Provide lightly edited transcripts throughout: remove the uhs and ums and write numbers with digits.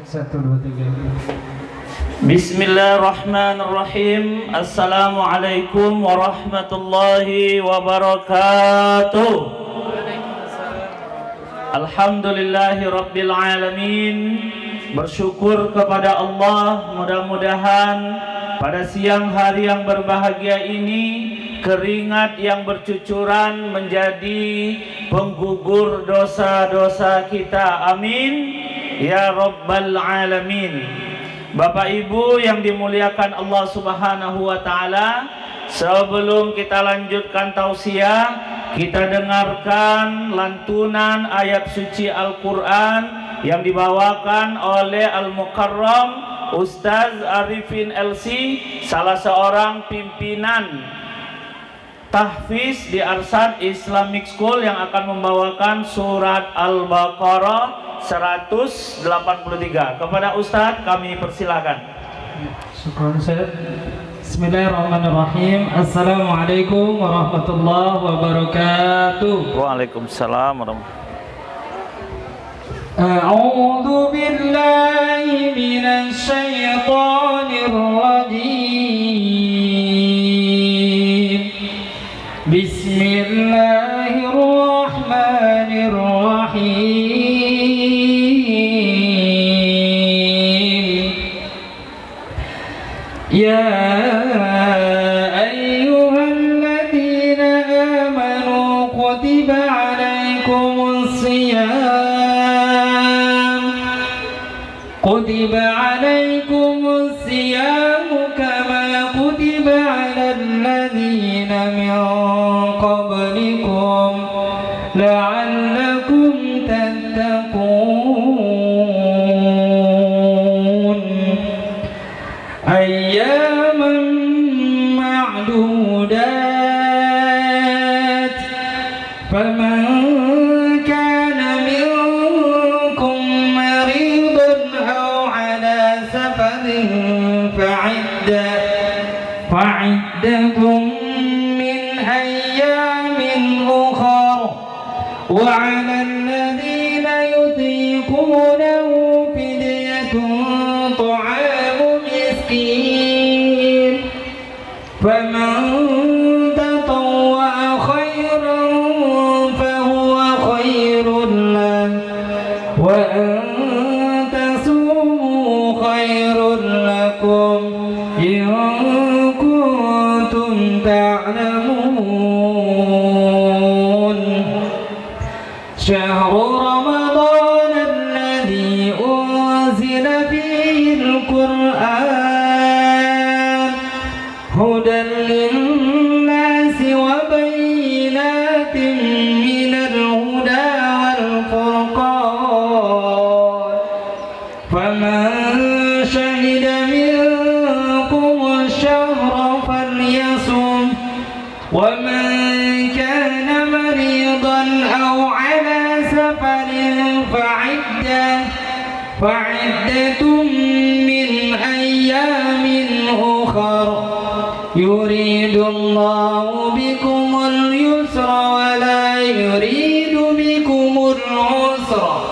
Satu, dua, tiga. Bismillahirrahmanirrahim. Assalamualaikum warahmatullahi wabarakatuh. Alhamdulillahi rabbil alamin. Bersyukur kepada Allah, mudah-mudahan pada siang hari yang berbahagia ini keringat yang bercucuran menjadi penggugur dosa-dosa kita. Amin ya rabbal alamin. Bapak Ibu yang dimuliakan Allah Subhanahu wa taala, sebelum kita lanjutkan tausiah, kita dengarkan lantunan ayat suci Al-Qur'an yang dibawakan oleh Al-Mukarram Ustaz Arifin LC, salah seorang pimpinan tahfiz di Arsyad Islamic School, yang akan membawakan surat Al-Baqarah 183. Kepada Ustaz kami persilakan. Syukran Ustaz. Bismillahirrahmanirrahim. Assalamualaikum warahmatullahi wabarakatuh. Waalaikumsalam warahmatullahi wabarakatuh. A'udzu billahi minasy syaithanir rajim. Bismillahirrahmanirrahim. Ya ayyuhalladzina amanu kutiba alaikumus siyam kama kutiba alal ladzina min qablikum la'allakum tattaqun. Ayyaman ma'dudat. Faman kana minkum maridan aw ala safarin fa'iddatun min ayyamin ukhar wa 'alal ladzina yutiqunahu fidyatun ta'amu miskin. Faman tatawwa'a khairan fahuwa khairun lahu wa an tasumu khairun lakum in kuntum ta'lamun. Syahru Ramadan alladhi unzila fihi al-Qur'an hudan lin-nasi wa bayyinatin minal huda wal furqan. Faman shahida minkum ash-shahra falyasum wa man kana maridan aw ala safarin fa'iddatun min ayyamin ukhar. Yuridullahu bikumul yusra wa la yuridu bikumul usra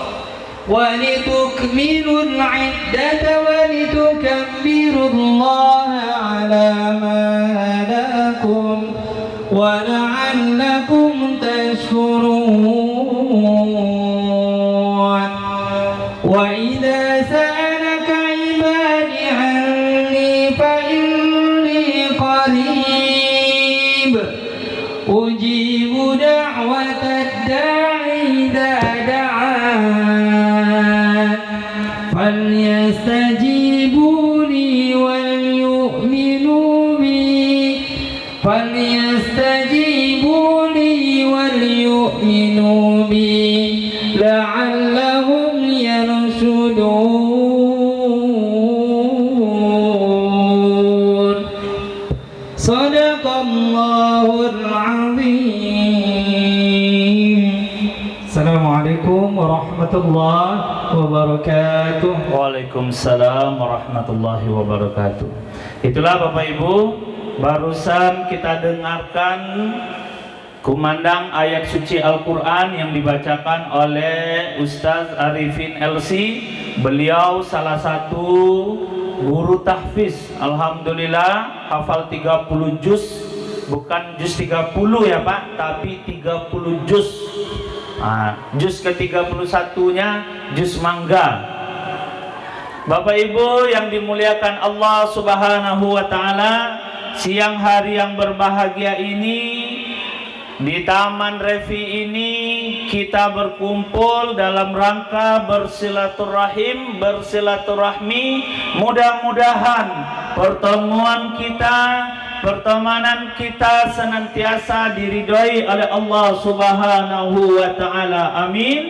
wa litukmilul iddata wa litukabbirullaha ala ma hadakum wa la'allakum tashkurun. Wa idza sa'alaka 'ibadi 'anni fa inni qarib ujibu da'watad da'i idza da'an falyastajibu li wal yu'minu bi la'allahum yarshudun. Sadaqallahul azim. Assalamualaikum warahmatullahi wabarakatuh. Waalaikumsalam warahmatullahi wabarakatuh. Itulah Bapak Ibu, barusan kita dengarkan kumandang ayat suci Al-Quran yang dibacakan oleh Ustaz Arifin LC Beliau salah satu guru tahfiz. Alhamdulillah hafal 30 juz. Bukan juz 30 ya Pak, tapi 30 juz. Juz ke-31-nya juz mangga. Bapak Ibu yang dimuliakan Allah Subhanahu wa taala, siang hari yang berbahagia ini di Taman Refi ini kita berkumpul dalam rangka bersilaturahmi. Mudah-mudahan pertemanan kita senantiasa diridhoi oleh Allah Subhanahu wa taala. Amin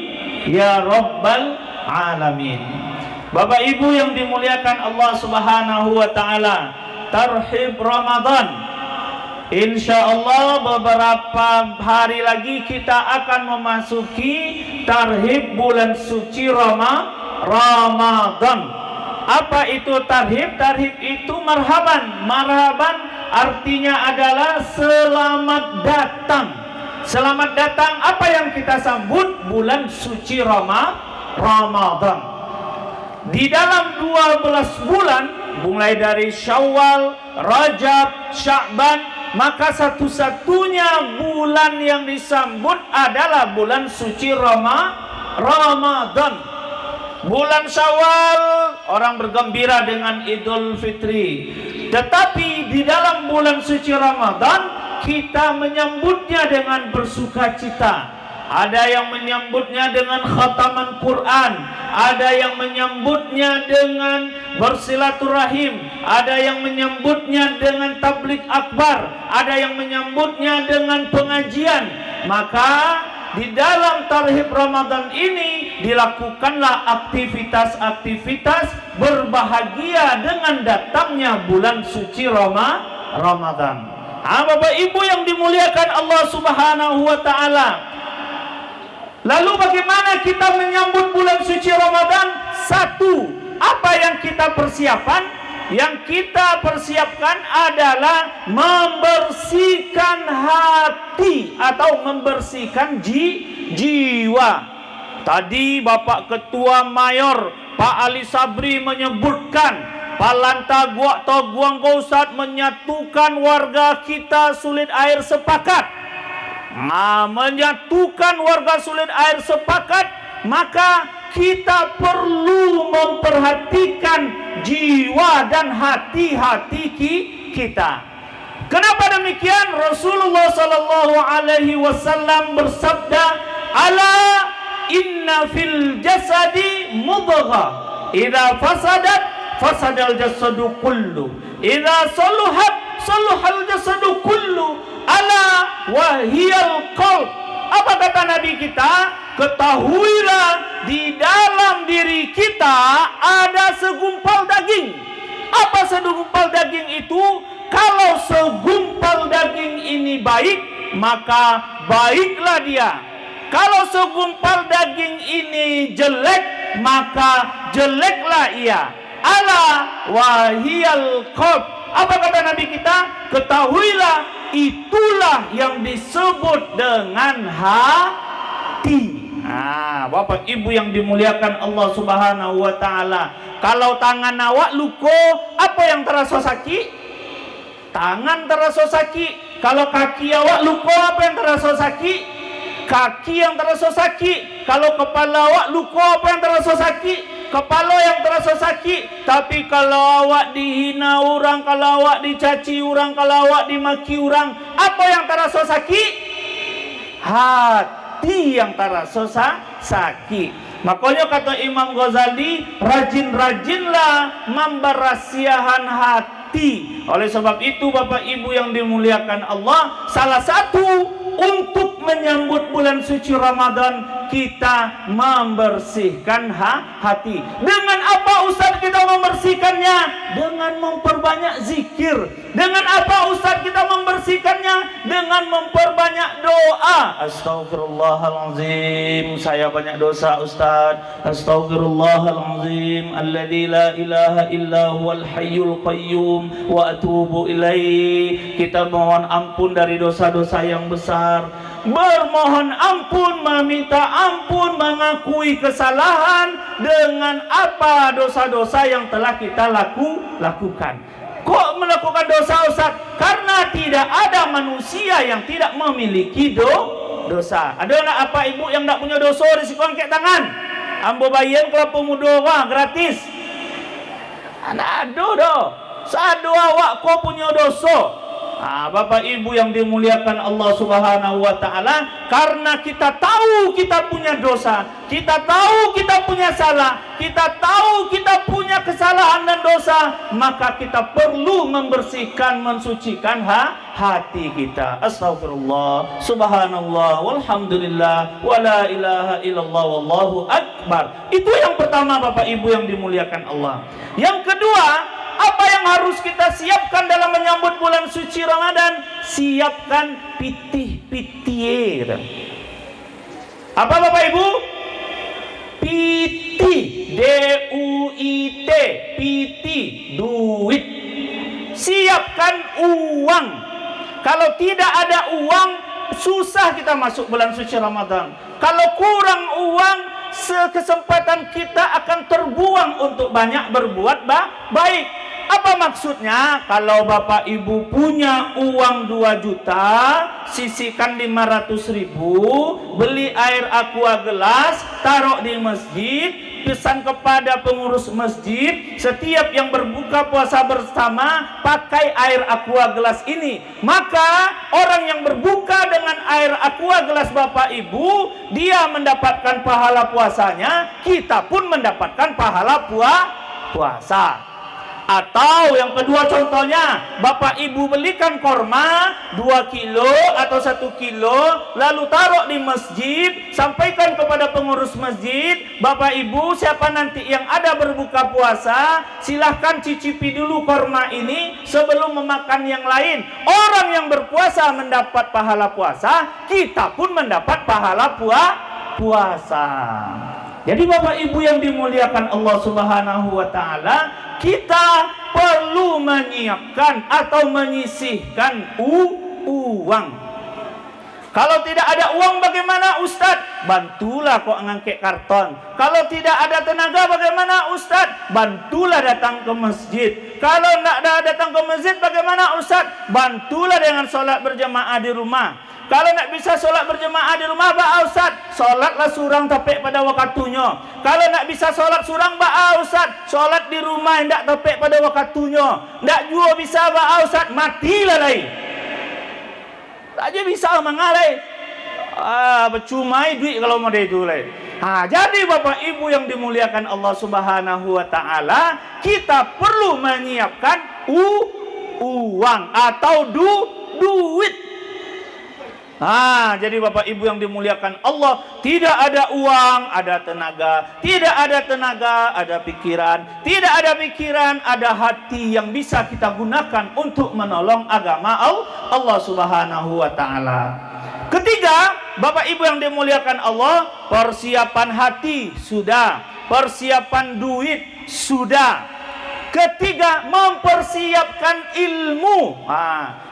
ya rabbal alamin. Bapak Ibu yang dimuliakan Allah Subhanahu wa taala, tarhib Ramadan. Insyaallah beberapa hari lagi kita akan memasuki tarhib bulan suci Ramadan. Apa itu tarhib? Tarhib itu marhaban. Marhaban artinya adalah selamat datang. Selamat datang apa yang kita sambut bulan suci Ramadan. Di dalam 12 bulan, mulai dari Syawal, Rajab, Sya'ban, maka satu-satunya bulan yang disambut adalah bulan suci Ramadan. Bulan Syawal orang bergembira dengan Idul Fitri. Tetapi di dalam bulan suci Ramadan kita menyambutnya dengan bersukacita. Ada yang menyambutnya dengan khataman Quran, ada yang menyambutnya dengan bersilaturahim, ada yang menyambutnya dengan tabligh akbar, ada yang menyambutnya dengan pengajian. Maka di dalam tarhib Ramadan ini dilakukanlah aktivitas-aktivitas berbahagia dengan datangnya bulan suci Ramadan. Bapak Ibu yang dimuliakan Allah Subhanahu wa taala, lalu bagaimana kita menyambut bulan suci Ramadan? Satu, apa yang kita persiapkan? Yang kita persiapkan adalah membersihkan hati atau membersihkan jiwa. Tadi Bapak Ketua Mayor Pak Ali Sabri menyebutkan Palanta Gua Toguang Gausat menyatukan warga kita sulit air sepakat. Menyatukan warga sulit air sepakat, maka kita perlu memperhatikan jiwa dan hati-hati kita. Kenapa demikian? Rasulullah sallallahu alaihi wasallam bersabda, "Ala inna fil jasadi mudghah, idza fasadat fasadal jasadu kullu, idza saluhat saluhal jasadu kullu, ala wahiyal qalb." Apa kata Nabi kita? Ketahuilah di dalam diri kita ada segumpal daging. Apa segumpal daging itu? Kalau segumpal daging ini baik, maka baiklah dia. Kalau segumpal daging ini jelek, maka jeleklah ia. Ala wahiyal qalb. Apa kata Nabi kita? Ketahuilah itulah yang disebut dengan hati. Bapak Ibu yang dimuliakan Allah Subhanahu wa taala, kalau tangan awak luko, apa yang terasa sakit? Tangan terasa sakit. Kalau kaki awak luko, apa yang terasa sakit? Kaki yang terasa sakit. Kalau kepala awak luko, apa yang terasa sakit? Kepala yang terasa sakit. Tapi kalau awak dihina orang, kalau awak dicaci orang, kalau awak dimaki orang, apa yang terasa sakit? Hati yang terasa sakit. Makanya kata Imam Ghazali, rajin-rajinlah memberahasiakan hati. Oleh sebab itu Bapak Ibu yang dimuliakan Allah, salah satu untuk menyambut bulan suci Ramadan kita membersihkan hati. Dengan apa Ustaz kita membersihkannya? Dengan memperbanyak zikir. Dengan apa Ustaz kita membersihkannya? Dengan memperbanyak doa. Astaghfirullahalazim, saya banyak dosa Ustaz. Astaghfirullahalazim, alladzi la ilaha illa huwal hayyul qayyum wa atubu ilaih. Kita mohon ampun dari dosa-dosa yang besar. bermohon ampun, meminta ampun, mengakui kesalahan dengan apa dosa-dosa yang telah kita lakukan. Kok melakukan dosa, Ustaz? Karena tidak ada manusia yang tidak memiliki dosa. Ada nak apa ibu yang tak punya dosa di sini angkat tangan? Ambo bayan kelapa muda gratis. Anak ada dah. Sadu awak kau punya dosa. Bapak Ibu yang dimuliakan Allah Subhanahu wa taala, karena kita tahu kita punya dosa, kita tahu kita punya salah, kita tahu kita punya kesalahan dan dosa, maka kita perlu membersihkan, mensucikan hati kita. Astagfirullah, subhanallah, walhamdulillah, wala ilaha illallah, wallahu akbar. Itu yang pertama Bapak Ibu yang dimuliakan Allah. Yang kedua, apa yang harus kita siapkan dalam menyambut bulan suci Ramadan? Siapkan pitih-pitih. Apa Bapak Ibu? Pitih, D-U-I-T, pitih, duit. Siapkan uang. Kalau tidak ada uang, susah kita masuk bulan suci Ramadan. Kalau kurang uang, kesempatan kita akan terbuang untuk banyak berbuat baik. Apa maksudnya? Kalau Bapak Ibu punya uang 2 juta, sisihkan 500.000, beli air aqua gelas, taruh di masjid, pesan kepada pengurus masjid, setiap yang berbuka puasa bersama pakai air aqua gelas ini. Maka orang yang berbuka dengan air aqua gelas Bapak Ibu, dia mendapatkan pahala puasanya, kita pun mendapatkan pahala puasa. Atau yang kedua contohnya, Bapak Ibu belikan korma 2 kilo atau 1 kilo, lalu taruh di masjid, sampaikan kepada pengurus masjid, Bapak Ibu siapa nanti yang ada berbuka puasa, silahkan cicipi dulu korma ini sebelum memakan yang lain. Orang yang berpuasa mendapat pahala puasa, kita pun mendapat pahala puasa. Jadi Bapak Ibu yang dimuliakan Allah Subhanahu wa taala, kita perlu menyiapkan atau menyisihkan uang. Kalau tidak ada uang bagaimana Ustadz? Bantulah kok ngangkek karton. Kalau tidak ada tenaga bagaimana Ustadz? Bantulah datang ke masjid. Kalau tidak datang ke masjid bagaimana Ustadz? Bantulah dengan sholat berjamaah di rumah. Kalau nak bisa solat berjemaah di rumah, ba'a Ustaz, solatlah surang tapek pada waktunya. Kalau nak bisa solat surang, ba'a Ustaz, solat di rumah hendak tapek pada waktunya. Ndak jua bisa ba'a Ustaz, matilah lai. Tak je bisa mangalai. Percuma duit kalau mau dia itu lai. Jadi Bapak Ibu yang dimuliakan Allah Subhanahu wa taala, kita perlu menyiapkan uang atau duit. Jadi Bapak Ibu yang dimuliakan Allah, tidak ada uang, ada tenaga. Tidak ada tenaga, ada pikiran. Tidak ada pikiran, ada hati yang bisa kita gunakan untuk menolong agama Allah Subhanahu wa taala. Ketiga, Bapak Ibu yang dimuliakan Allah, persiapan hati sudah, persiapan duit sudah. Ketiga, mempersiapkan ilmu.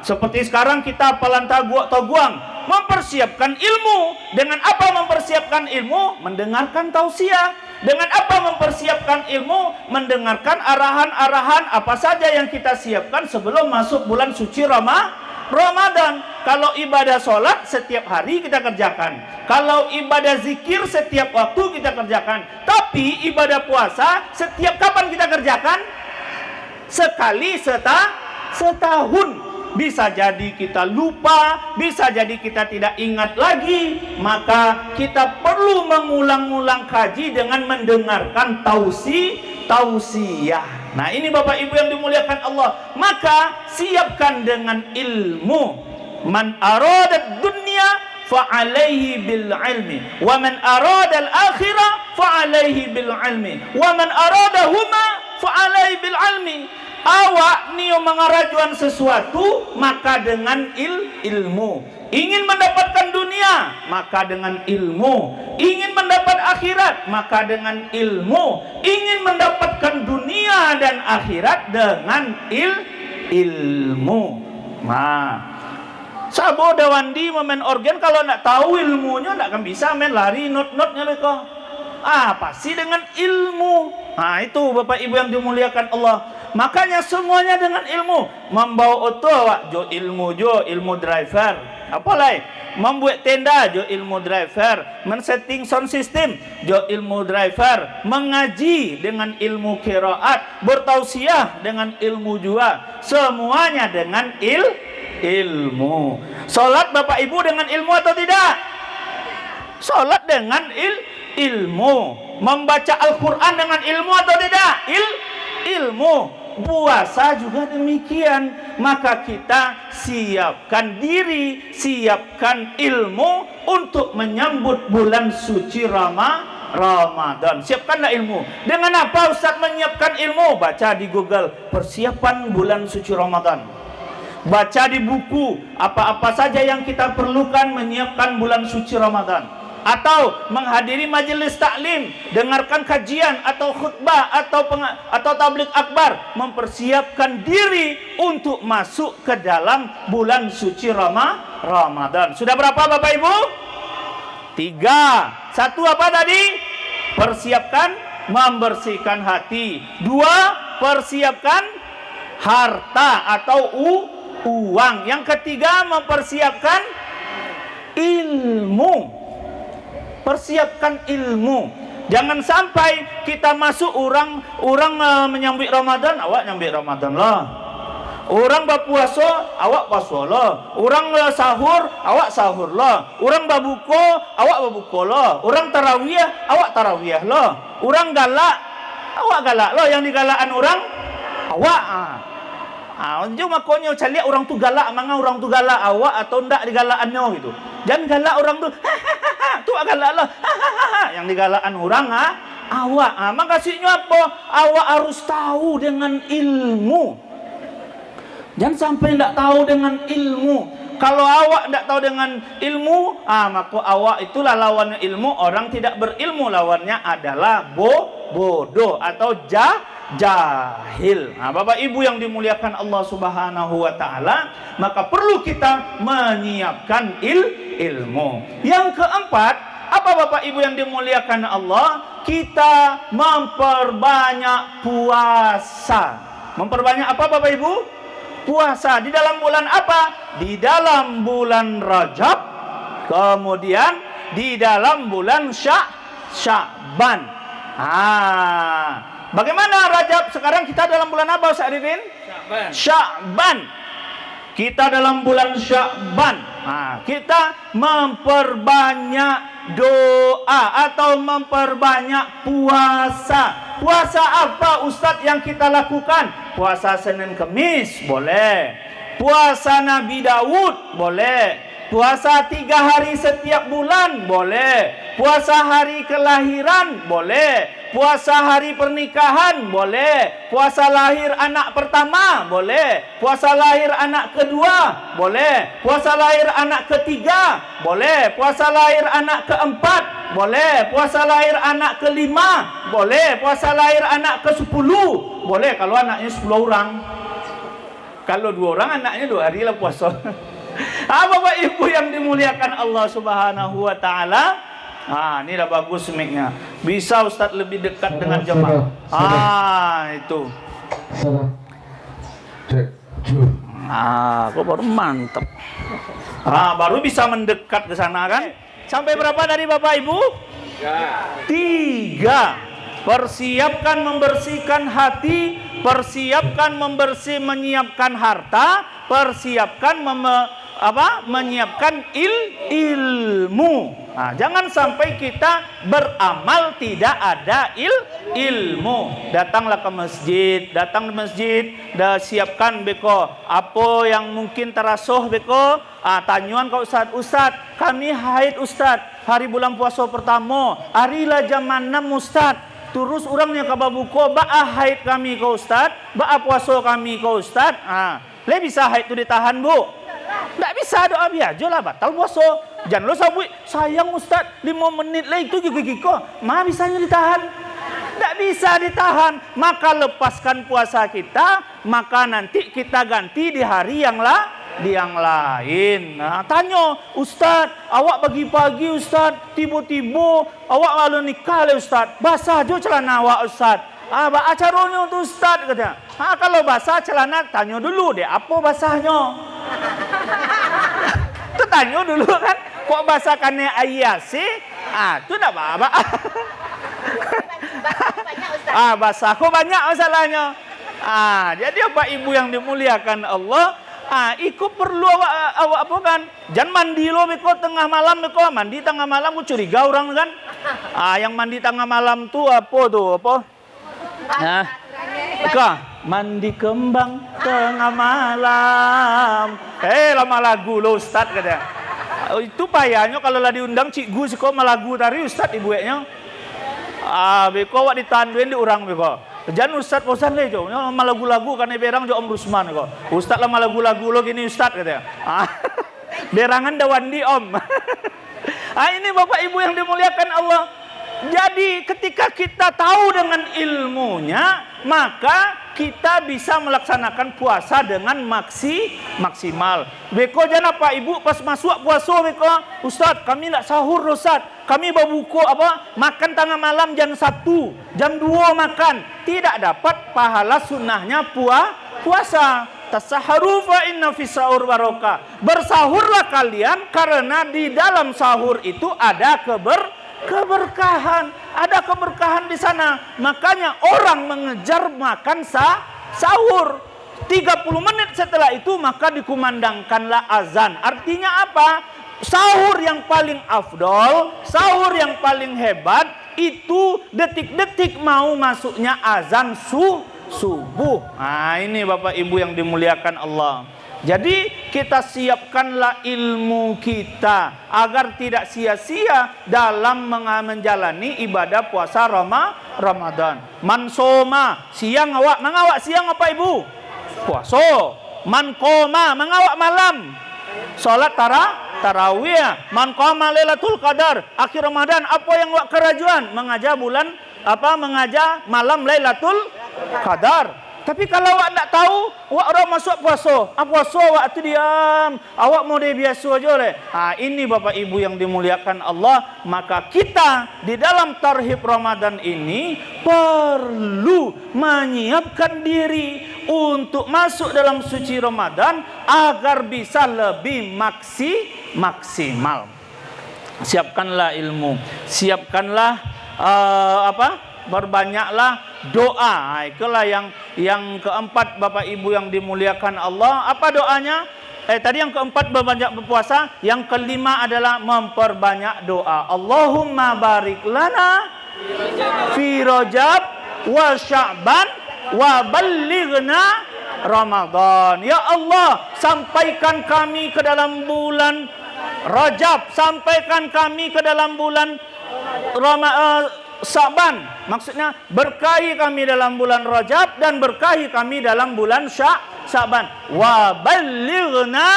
Seperti sekarang kita hafalan taguang, mempersiapkan ilmu. Dengan apa mempersiapkan ilmu? Mendengarkan tausiah. Dengan apa mempersiapkan ilmu? Mendengarkan arahan-arahan apa saja yang kita siapkan sebelum masuk bulan suci Ramadan. Kalau ibadah sholat setiap hari kita kerjakan. Kalau ibadah zikir setiap waktu kita kerjakan. Tapi ibadah puasa setiap kapan kita kerjakan? Sekali setahun. Bisa jadi kita lupa, bisa jadi kita tidak ingat lagi. Maka kita perlu mengulang-ulang kaji dengan mendengarkan tausiah. Nah ini Bapak Ibu yang dimuliakan Allah. Maka siapkan dengan ilmu. Man arada dunya fa'alaihi bil ilmi, wa man arada al akhirah fa'alaihi bil ilmi, wa man arada huma fa'alaihi bil ilmi. Awak niyo mengarajuan sesuatu, maka dengan ilmu. Ingin mendapatkan dunia, maka dengan ilmu. Ingin mendapat akhirat, maka dengan ilmu. Ingin mendapatkan dunia dan akhirat dengan ilmu. Sabo dawandi main organ kalau nak tahu ilmunya nak akan bisa main lari not-notnya mereka. Pasti dengan ilmu. Itu Bapak Ibu yang dimuliakan Allah. Makanya semuanya dengan ilmu. Membawa auto jo ilmu driver. Apalagi membuat tenda jo ilmu driver, men-setting sound system jo ilmu driver, mengaji dengan ilmu qiraat, bertausiah dengan ilmu juga. Semuanya dengan ilmu. Salat Bapak Ibu dengan ilmu atau tidak? Salat dengan ilmu. Membaca Al-Quran dengan ilmu atau tidak? Ilmu. Puasa juga demikian. Maka kita siapkan diri, siapkan ilmu untuk menyambut bulan suci Ramadan. Siapkanlah ilmu. Dengan apa Ustaz menyiapkan ilmu? Baca di Google persiapan bulan suci Ramadan. Baca di buku apa-apa saja yang kita perlukan menyiapkan bulan suci Ramadan. Atau menghadiri majelis taklim, dengarkan kajian atau khutbah atau tabligh akbar, mempersiapkan diri untuk masuk ke dalam bulan suci Ramadan. Sudah berapa Bapak Ibu? 3. 1 apa tadi? Persiapkan membersihkan hati. 2. Persiapkan harta atau uang. Yang ketiga mempersiapkan ilmu. Persiapkan ilmu. Jangan sampai kita masuk orang menyambut Ramadan, awak nyambut Ramadan lah. Orang berpuasa, awak puasa lah. Orang sahur, awak sahur lah. Orang berbuka, awak berbuka lah. Orang tarawih, awak tarawih lah. Orang galak, awak galak lah. Yang digalakan orang, awak. Cuma makanya cari orang tu galak, manga orang tu galak awak atau ndak digalakannya gitu. Jangan galak orang tu, tu galak lah, yang digalakan orang awak. Makasihnya apa? Awak harus tahu dengan ilmu. Jangan sampai ndak tahu dengan ilmu. Kalau awak ndak tahu dengan ilmu, maka awak itulah lawannya ilmu. Orang tidak berilmu lawannya adalah bodoh atau jahil. Bapak Ibu yang dimuliakan Allah Subhanahu wa taala, maka perlu kita menyiapkan ilmu. Yang keempat, apa Bapak Ibu yang dimuliakan Allah? Kita memperbanyak puasa. Memperbanyak apa Bapak Ibu? Puasa. Di dalam bulan apa? Di dalam bulan Rajab. Kemudian di dalam bulan Sya'ban. Bagaimana Rajab? Sekarang kita dalam bulan apa Ustaz Arifin? Sya'ban. Kita dalam bulan Sya'ban. Kita memperbanyak doa atau memperbanyak puasa. Puasa apa Ustaz yang kita lakukan? Puasa Senin Kemis boleh. Puasa Nabi Daud boleh. Puasa 3 hari setiap bulan boleh. Puasa hari kelahiran boleh. Puasa hari pernikahan boleh. Puasa lahir anak pertama boleh. Puasa lahir anak kedua boleh. Puasa lahir anak ketiga boleh. Puasa lahir anak keempat boleh. Puasa lahir anak kelima boleh. Puasa lahir anak ke-10 boleh. Kalau anaknya 10 orang. Kalau 2 orang anaknya 2 hari lah puasa. Bapak Ibu yang dimuliakan Allah Subhanahu wa taala. Ini dah bagus mic-nya. Bisa Ustaz lebih dekat dengan jemaah. Itu. Kok baru mantap. Baru bisa mendekat ke sana kan? Sampai berapa dari Bapak Ibu? 3. Persiapkan membersihkan hati, persiapkan menyiapkan harta, persiapkan menyiapkan ilmu. Jangan sampai kita beramal tidak ada ilmu. Datanglah ke masjid, dah siapkan beko apa yang mungkin terasuh beko. Tanyuan ke Ustaz, kami haid Ustaz, hari bulan puasa pertama, harilah jam 6 Ustaz. Terus orangnya ke babuko, ba'a haid kami ke Ustaz, ba'a puasa kami ke Ustaz. Le bisa haid itu ditahan Bu? Tak bisa, doa biar aja lah, batal puasa. Jangan lo sabui, sayang Ustaz, 5 menit lagi itu gigi-gigi. Bisanya ditahan? Tak bisa ditahan. Maka lepaskan puasa kita, maka nanti kita ganti di hari yang di yang lain. Nah, tanya, Ustaz, awak pagi-pagi Ustaz, tiba-tiba awak lalu nikah le Ustaz. Basah jo celana awak Ustaz. Acaranya tu Ustaz kata. Kalau basah celana tanya dulu deh, apa basahnya? Tu tanya dulu kan, kok basahkannya ayasi? Tu tak apa-apa. Basah kok banyak masalahnya. Jadi Bapak Ibu yang dimuliakan Allah, ikut perlu awak apa kan? Jangan mandi lo beko tengah malam beko mandi tengah malam ku curiga orang kan? Yang mandi tengah malam tu apa tu apa? Mandi kembang tengah malam. Lama lagu lo Ustaz kata. Itu payahnya kalau lah diundang cikgu siko malagu tari Ustaz ibunya. Beko awak ditanduin di orang beko. Jangan Ustaz bosan le jo, malagu-lagu kan berang jo Om Rusman kok. Ustaz lah malagu-lagu lo gini Ustaz katanya. Berangan dawan di Om. Ini Bapak Ibu yang dimuliakan Allah. Jadi ketika kita tahu dengan ilmunya, maka kita bisa melaksanakan puasa dengan maksimal. Beko jangan Pak Ibu pas masuk puasa beko, Ustaz kami nak sahur Ustaz. Kami berbuka makan tengah malam jam 1, jam 2 makan. Tidak dapat pahala sunnahnya puasa. Tasaharu fa inna fi sahur barokah. Bersahurlah kalian karena di dalam sahur itu ada keberkahan, ada keberkahan di sana. Makanya orang mengejar makan sahur. 30 menit setelah itu maka dikumandangkanlah azan. Artinya apa? Sahur yang paling afdol, sahur yang paling hebat itu detik-detik mau masuknya azan subuh. Ini Bapak Ibu yang dimuliakan Allah. Jadi kita siapkanlah ilmu kita agar tidak sia-sia dalam menjalani ibadah puasa Ramadan. Mansoma, siang awak, mengawak siang apa Ibu? Puasa. Mankoma, mengawak malam. Salat tarawih. Mankoma Lailatul Qadar, akhir Ramadan, apa yang awak kerajuan? Mengajar malam Lailatul Qadar. Tapi kalau awak tak tahu, awak orang masuk puasa. Puasa awak tu diam. Awak mau dia biasa aja le. Ini Bapak Ibu yang dimuliakan Allah, maka kita di dalam tarhib Ramadan ini perlu menyiapkan diri untuk masuk dalam suci Ramadan agar bisa lebih maksimal. Siapkanlah ilmu, siapkanlah berbanyaklah doa. Itulah yang keempat Bapak Ibu yang dimuliakan Allah. Apa doanya? Tadi yang keempat berbanyak berpuasa, yang kelima adalah memperbanyak doa. Allahumma barik lana fi Rajab wa Sya'ban wa ballighna Ramadan. Ya Allah, sampaikan kami ke dalam bulan Rajab, sampaikan kami ke dalam bulan Sa'ban, maksudnya berkahi kami dalam bulan Rajab dan berkahi kami dalam bulan Sa'ban. Wa ballighna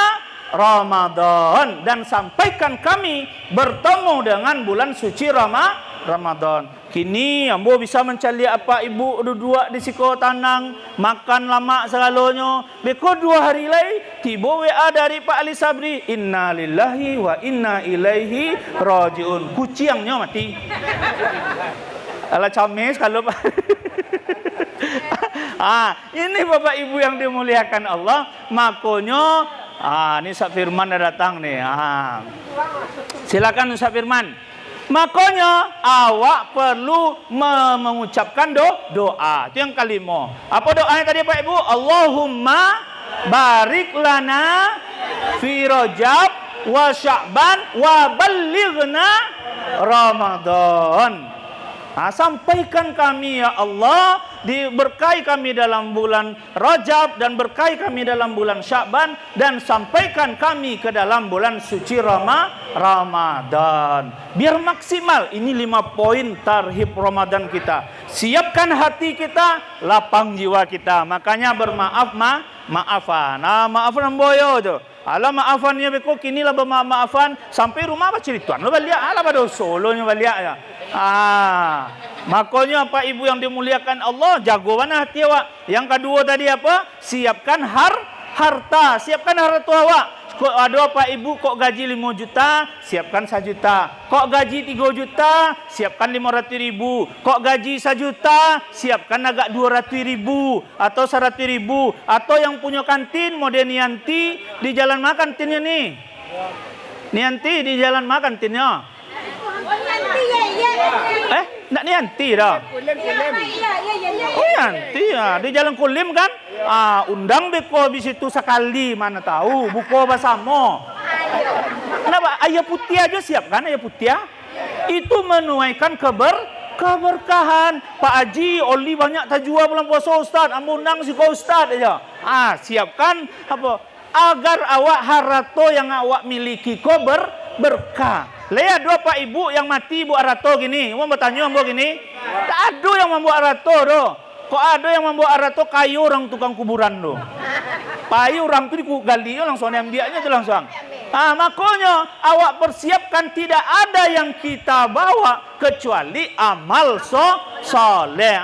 Ramadan, dan sampaikan kami bertemu dengan bulan suci Ramadan. Kini ambo bisa mencari apa Ibu duduk di siko tanang, makan lama selalunya. Beko 2 hari lagi tiba WA dari Pak Ali Sabri, inna lillahi wa inna ilaihi rajiun. Kucingnya mati. Ala cames kalau Pak. Ini Bapak Ibu yang dimuliakan Allah, makanya ini Ustaz Firman dah datang nih. Silakan Ustaz Firman. Makanya awak perlu mengucapkan doa. Itu yang kelima. Apa doanya tadi Pak Ibu? Allahumma barik lana fi Rajab wa Sya'ban wa ballighna Ramadan. Sampaikan kami ya Allah, diberkahi kami dalam bulan Rajab dan berkahi kami dalam bulan Sya'ban, dan sampaikan kami ke dalam bulan suci Ramadan. Biar maksimal. Ini 5 poin tarhib Ramadan kita. Siapkan hati kita, lapang jiwa kita. Makanya maafan. Maafan boyo tu. Ala maafannya beko kini lah bermaafan sampai rumah apa cerita lo balik ala pada solonya balik ya. Makanya Pak Ibu yang dimuliakan Allah, jago mana hati awak. Yang kedua tadi apa? Siapkan harta, siapkan harta awak. Kok ada Pak Ibu kok gaji 5 juta, siapkan 1 juta. Kok gaji 3 juta, siapkan 500 ribu. Kok gaji 1 juta, siapkan agak 200 ribu atau 100 ribu. Atau yang punya kantin, model Nianti di jalan makan kantinnya nih. Nianti di jalan makan kantinnya. Nak Nianti dah. Oh Nianti ya, di Jalan Kulim kan? Undang beko di situ sekali, mana tahu buko basamo. Kenapa? Ayah putih aja siapkan ayah putih. Itu menuaikan keberkahan. Pak Haji, oli banyak tajua bulan puasa Ustaz. Ambo undang si kau Ustaz aja. Siapkan apa? Agar awak harato yang awak miliki kau berkah. Lihat dua Pak Ibu yang mati buat arato gini. Mau bertanya ambo gini. Tak ada yang membuat arato doh. Kok ada yang membuat arato kayu orang tukang kuburan doh. Payu orang tu digali langsung ambilnya tu langsung. Makanya awak persiapkan tidak ada yang kita bawa kecuali amal soleh.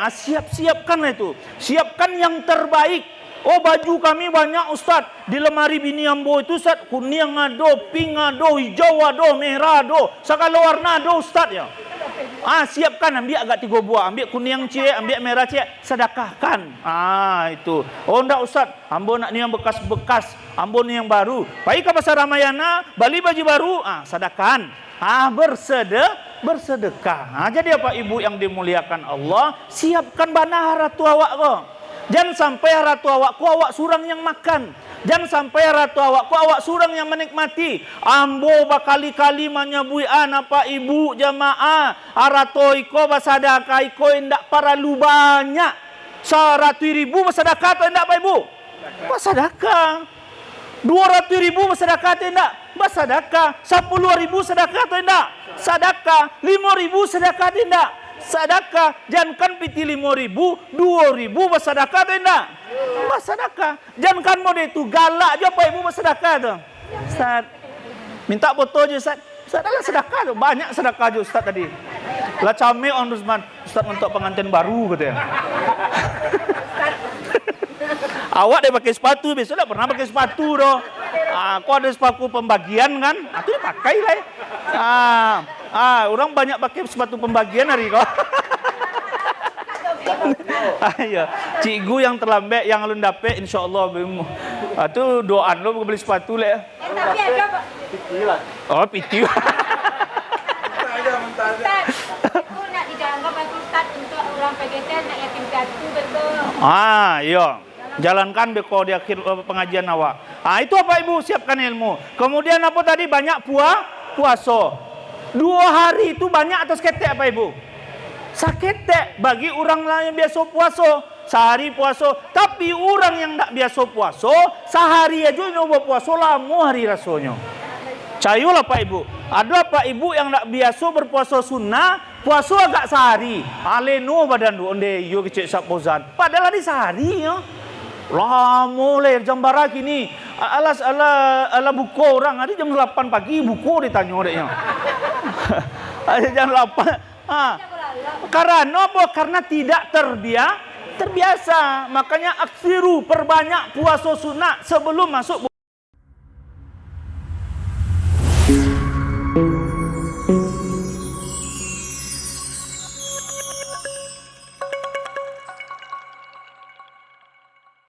Siapkan itu. Siapkan yang terbaik. Oh baju kami banyak Ustaz. Di lemari bini ambo itu Ustaz. Kuning ada, pink ada, hijau ada, merah ada. Segala warna ada Ustaz ya. Siapkan ambil agak 3 buah. Ambil kuning cik, ambil merah cik. Sedekahkan. Itu. Oh enggak Ustaz. Ambo nak ni yang bekas-bekas. Ambo ni yang baru. Pergi ke pasar Ramayana. Beli baju baru. Sedekahkan. Bersedekah. Jadi Bapak Ibu yang dimuliakan Allah. Siapkan bana haratu awak kok. Jangan sampai haratu awakku awak surang yang makan. Jangan sampai haratu awakku awak surang yang menikmati. Ambo bakali-kali menyebui Pak Ibu jamaah. Harato iko basadaka iko indak paralu banyak. 100 ribu basadaka atau indak Pak Ibu? Basadaka. 200 ribu basadaka atau indak? Basadaka. 10 ribu sedekah atau indak? Sedekah. 5 ribu sedekah atau indak? Sedekah. Jangankan piti 5.000, 2.000 bersedekah atau tidak? Bersedekah. Jangankan model itu galak aja Pak Ibu bersedekah tu. Ustaz, minta foto je Ustaz. Ustaz adalah sedekah tu. Banyak sedekah je Ustaz tadi. Lah camik on Rusman. Ustaz untuk pengantin baru katanya. Awak dia pakai sepatu, besok tak pernah pakai sepatu doh. Kau ada sepatu pembagian kan? Itu dipakai lah. Orang banyak pakai sepatu pembagian hari kau. Ayo, cikgu yang terlambat yang alun dapat insyaallah itu doa lo beli sepatu lah. Tapi ada Pak. Oh, piti. Ustaz, aku nak dijalankan Pak Ustaz untuk orang PGT nak yatim piatu betul. Iya. Jalankan beko di akhir pengajian awak. Itu apa Ibu siapkan ilmu. Kemudian apa tadi banyak puasa. 2 hari itu banyak atau seketek apa Ibu? Saketek bagi orang lain yang biasa puasa. Sehari puasa. Tapi orang yang tak biasa puasa, sehari aja nyoba puasa lama hari rasanya. Cayolah Pak Ibu. Ada Pak Ibu yang tak biasa berpuasa sunnah, puasa agak sehari. Aleno badan tu onde yo kecik sapozan. Padahal di sehari ya. Lama le jam bara kini. Ala buku orang ada jam 8 pagi buku ditanya adanya. Ada jam 8. Karena apa? Karena tidak terbiasa. Makanya aksiru perbanyak puasa sunat sebelum masuk